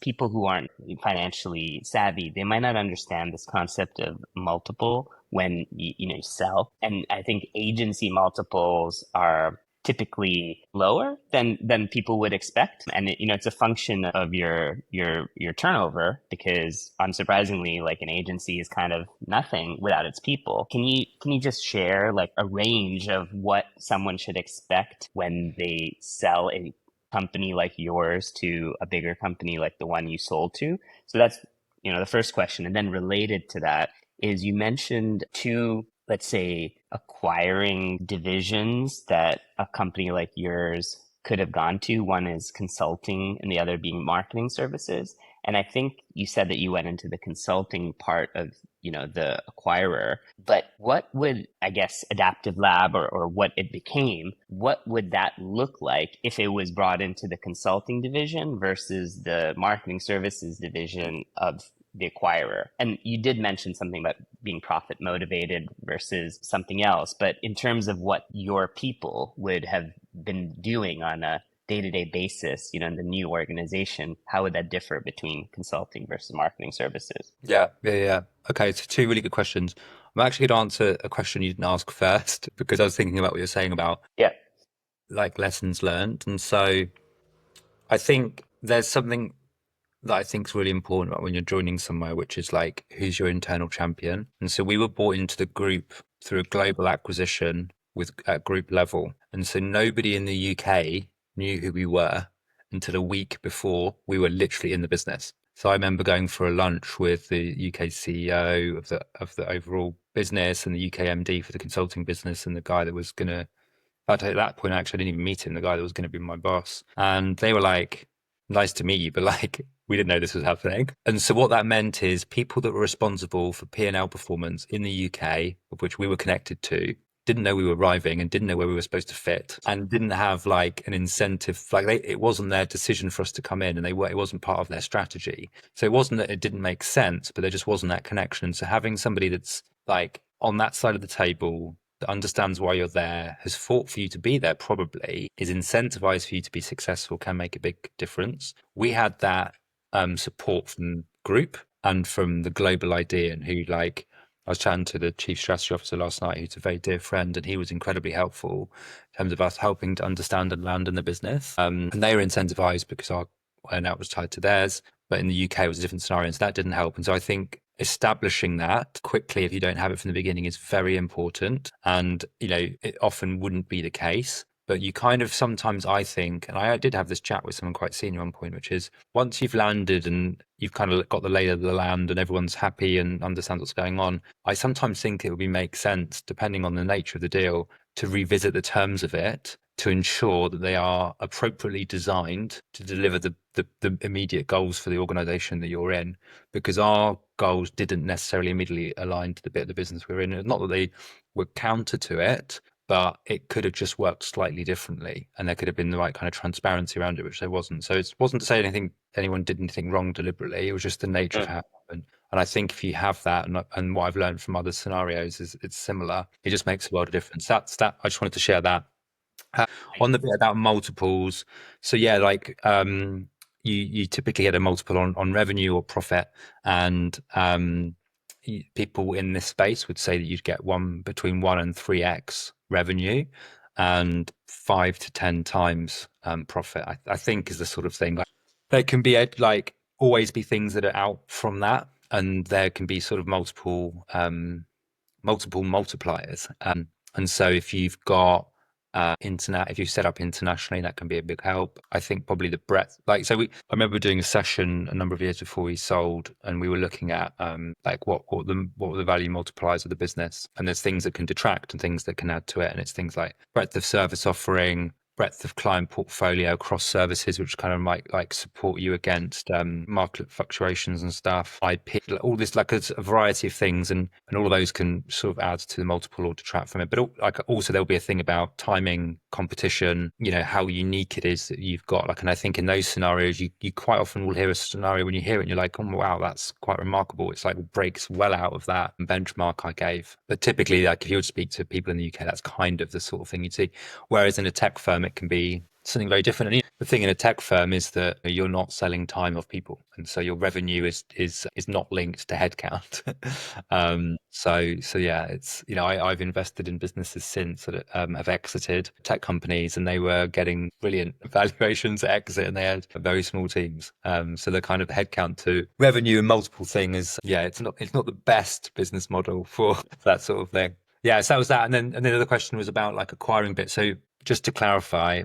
people who aren't financially savvy, they might not understand this concept of multiple when you sell. And I think agency multiples are typically lower than people would expect. And it's a function of your turnover, because unsurprisingly, like, an agency is kind of nothing without its people. Can you just share like a range of what someone should expect when they sell a company like yours to a bigger company like the one you sold to? So that's the first question. And then related to that is, you mentioned two, let's say, acquiring divisions that a company like yours could have gone to. One is consulting and the other being marketing services. And I think you said that you went into the consulting part of, the acquirer. But what would, I guess, Adaptive Lab, or what it became, what would that look like if it was brought into the consulting division versus the marketing services division of the acquirer? And you did mention something about being profit motivated versus something else, but in terms of what your people would have been doing on a day-to-day basis, in the new organization, how would that differ between consulting versus marketing services? Yeah. Okay, so two really good questions. I'm actually going to answer a question you didn't ask first because I was thinking about what you're saying about Yeah. like lessons learned. And so I think there's something that I think is really important about when you're joining somewhere, which is like, who's your internal champion? And so we were brought into the group through a global acquisition at group level. And so nobody in the UK knew who we were until a week before we were literally in the business. So I remember going for a lunch with the UK CEO of the overall business and the UK MD for the consulting business, and the guy that was gonna, at that point, actually, I didn't even meet him, the guy that was going to be my boss. And they were like, nice to meet you, but like, we didn't know this was happening. And so what that meant is people that were responsible for P&L performance in the UK, of which we were connected to, didn't know we were arriving and didn't know where we were supposed to fit, and didn't have like an incentive. Like it wasn't their decision for us to come in, and it wasn't part of their strategy. So it wasn't that it didn't make sense, but there just wasn't that connection. So having somebody that's like on that side of the table, that understands why you're there, has fought for you to be there, probably is incentivized for you to be successful, can make a big difference. We had that support from group and from the global idea, and who, like, I was chatting to the chief strategy officer last night, who's a very dear friend, and he was incredibly helpful in terms of us helping to understand and land in the business. And they were incentivized because our earnout was tied to theirs, but in the UK it was a different scenario, and so that didn't help. And so I think establishing that quickly, if you don't have it from the beginning, is very important. And it often wouldn't be the case, but you kind of sometimes, I think, and I did have this chat with someone quite senior at one point, which is, once you've landed and you've kind of got the lay of the land and everyone's happy and understands what's going on, I sometimes think it would make sense, depending on the nature of the deal, to revisit the terms of it to ensure that they are appropriately designed to deliver the immediate goals for the organization that you're in. Because our goals didn't necessarily immediately align to the bit of the business we're in. Not that they were counter to it, but it could have just worked slightly differently, and there could have been the right kind of transparency around it, which there wasn't. So it wasn't to say anyone did anything wrong deliberately. It was just the nature of how it happened. And I think if you have that, and what I've learned from other scenarios is it's similar, it just makes a world of difference. That I just wanted to share that. On the bit about multiples, so yeah, like you typically get a multiple on revenue or profit, and people in this space would say that you'd get between 1 and 3x revenue and 5 to 10 times profit. I think is the sort of thing. Like, there can be like always be things that are out from that, and there can be sort of multiple multipliers. And so if you've got if you set up internationally, that can be a big help. I think probably the breadth, like, I remember doing a session a number of years before we sold, and we were looking at like what were the value multipliers of the business, and there's things that can detract and things that can add to it, and it's things like breadth of service offering, breadth of client portfolio across services, which kind of might like support you against market fluctuations and stuff, IP, all this, like a variety of things, and all of those can sort of add to the multiple or detract from it. But like also there'll be a thing about timing, competition, how unique it is that you've got. Like, and I think in those scenarios, you quite often will hear a scenario, when you hear it and you're like, oh wow, that's quite remarkable. It's like breaks well out of that benchmark I gave. But typically, like, if you would speak to people in the UK, that's kind of the sort of thing you'd see. Whereas in a tech firm, it can be something very different. And the thing in a tech firm is that you're not selling time of people, and so your revenue is not linked to headcount. So yeah, it's I've invested in businesses since that have exited tech companies, and they were getting brilliant valuations at exit, and they had very small teams. So the kind of headcount to revenue and multiple thing is it's not the best business model for that sort of thing. Yeah, so that was that, and then the other question was about like acquiring bits. So just to clarify,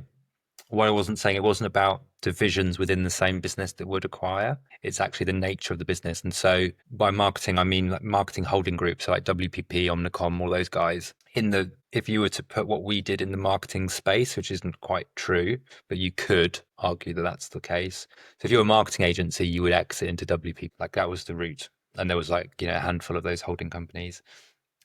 what I wasn't saying, it wasn't about divisions within the same business that would acquire. It's actually the nature of the business. And so by marketing, I mean like marketing holding groups, so like WPP, Omnicom, all those guys. If you were to put what we did in the marketing space, which isn't quite true, but you could argue that that's the case. So if you're a marketing agency, you would exit into WPP. Like that was the route. And there was like, a handful of those holding companies,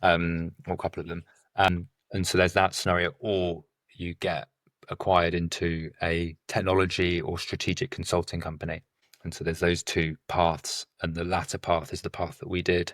or a couple of them. And so there's that scenario, or you get acquired into a technology or strategic consulting company. And so there's those two paths, and the latter path is the path that we did.